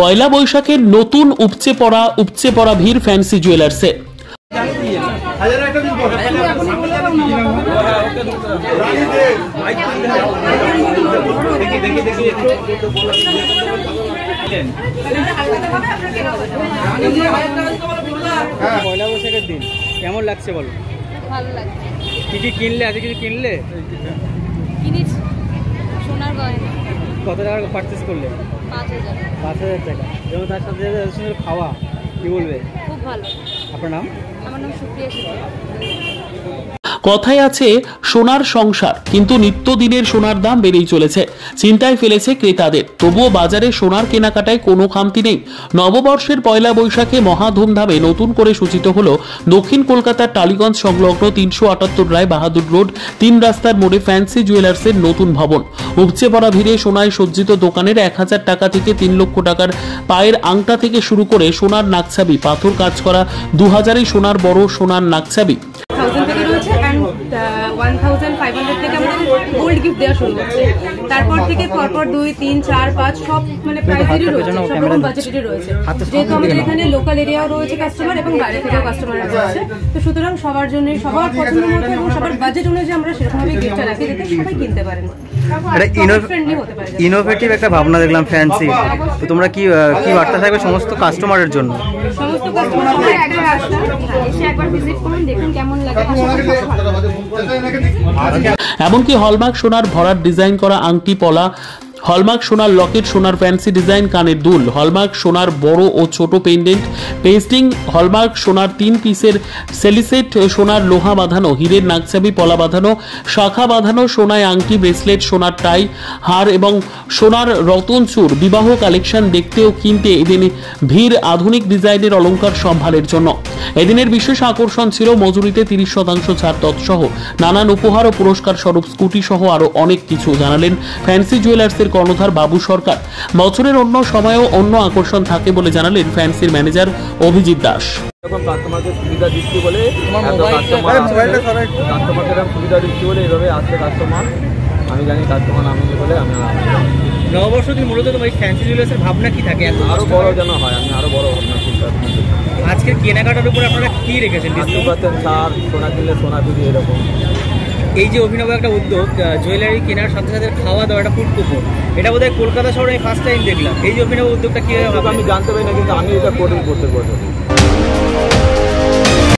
পয়লা বৈশাখের নতুন উপচে পড়া ভিড় ফ্যান্সি জুয়েলার্সে। পয়লা বৈশাখের দিন কেমন লাগছে বলো? ভালো লাগছে। কি কি কিনলে? আজকে কিছু কিনলে? কিনেছি সোনার গয়না। কত টাকা পারচেস করলে? 5,000 টাকা। এবং তার সাথে সুন্দর খাওয়া, কি বলবে? খুব ভালো। আপনার নাম? আমার নাম সুপ্রিয়া সিং। কথায় আছে সোনার সংসার, কিন্তু নিত্যদিনের সোনার দাম বেড়েই চলেছে, চিন্তায় ফেলেছে ক্রেতাদের। তবুও বাজারে সোনার কেনাকাটায় কোনো খামতি নেই। নববর্ষের পয়লা বৈশাখে মহা ধুমধামে নতুন করে সূচিত হলো দক্ষিণ কলকাতার টালিগঞ্জ সংলগ্ন 378 রায় বাহাদুর রোড 3 রাস্তার মোড়ে ফ্যান্সি জুয়েলার্সের নতুন ভবন। উপচে পড়া ভিড়ে সোনায় সজ্জিত দোকানের 1,000 টাকা থেকে 3 লক্ষ টাকার পায়ের আংটা থেকে শুরু করে সোনার নাকছাবি, পাথর কাজ করা 2000 সোনার বড় সোনার নাকছাবি, 1000 থেকে রয়েছে এন্ড 1500 থেকে আমাদের গোল্ড গিফট দেওয়া শুরু হচ্ছে। তারপর থেকে পরপর 2, 3, 4, 5 সব মানে প্রাইসেরই রয়েছে, সব রকম বাজেটেরই রয়েছে। যেহেতু আমাদের এখানে লোকাল এরিয়াও রয়েছে কাস্টমার এবং বাইরে থেকেও কাস্টমার রয়েছে, তো সুতরাং সবার জন্য সবার পছন্দের মতো এবং সবার বাজেট অনুযায়ী আমরা সেরকমভাবে গিফটটা রাখি যাতে সবাই কিনতে পারেন। ইনোভেটিভ একটা ভাবনা দেখলাম ফ্যান্সি, তো তোমরা কি বার্তা থাকবে সমস্ত কাস্টমারের জন্য? সমস্ত কাস্টমার একবার আসুন, এসে একবার ভিজিট করুন, দেখুন কেমন লাগে। এমনকি হলমার্ক সোনার ভরাট ডিজাইন করা আংটি, পলা, হলমার্ক সোনার লকেট, সোনার ফ্যান্সি ডিজাইন কানের দুল, হলমার্ক সোনার বড় ও ছোট পেন্ডেন্ট, পেস্টিং, হলমার্ক সোনার 3 পিসের সেলিসেট, সোনার লোহা বাঁধানো, হীরের নাকছাবি, পলা বাঁধানো, শাখা বাঁধানো, সোনায় আংটি, ব্রেসলেট, সোনার টাই, হার এবং সোনার রতন চূড়, বিবাহ কালেকশন দেখতে ও কিনতে এদিনে ভিড় আধুনিক ডিজাইনের অলংকার সম্ভারের জন্য। এদিনের বিশেষ আকর্ষণ ছিল মজুরিতে 30% ছাড় তৎসহ নানান উপহার ও পুরস্কার স্বরূপ স্কুটি সহ আরো অনেক কিছু, জানালেন ফ্যান্সি জুয়েলার্সের কর্ণধার বাবু সরকার। বছরের অন্য সময়েও অন্য আকর্ষণ থাকে বলে জানালেন ফ্যান্সির ম্যানেজার অভিজিৎ দাস। কাস্টমারকে সুবিধা দিচ্ছি বলে সুবিধা দিচ্ছি বলে এইভাবে আসছে কাস্টমার। আমি জানি কাস্টমার আমি বলে আমি নববর্ষ দিন মূলত তোমার ফ্যান্সি জুয়েলার্সের ভাবনা কি থাকে? আরো বড় যেন হয়, আমি আরো বড় ভাবনা চিন্তা। আজকের কেনাকাটার উপর আপনারা কি রেখেছেন? 20% ছাড়, সোনা কিনলে সোনা দিবি, এরকম। এই যে অভিনব একটা উদ্যোগ, জুয়েলারি কেনার সাথে সাথে খাওয়া দাওয়া, একটা ফুড কুপন, এটা বোধহয় কলকাতা শহরে ফার্স্ট টাইম দেখলাম। এই যে অভিনব উদ্যোগটা কি আমি জানতে পারি না, কিন্তু আমি এটা করতে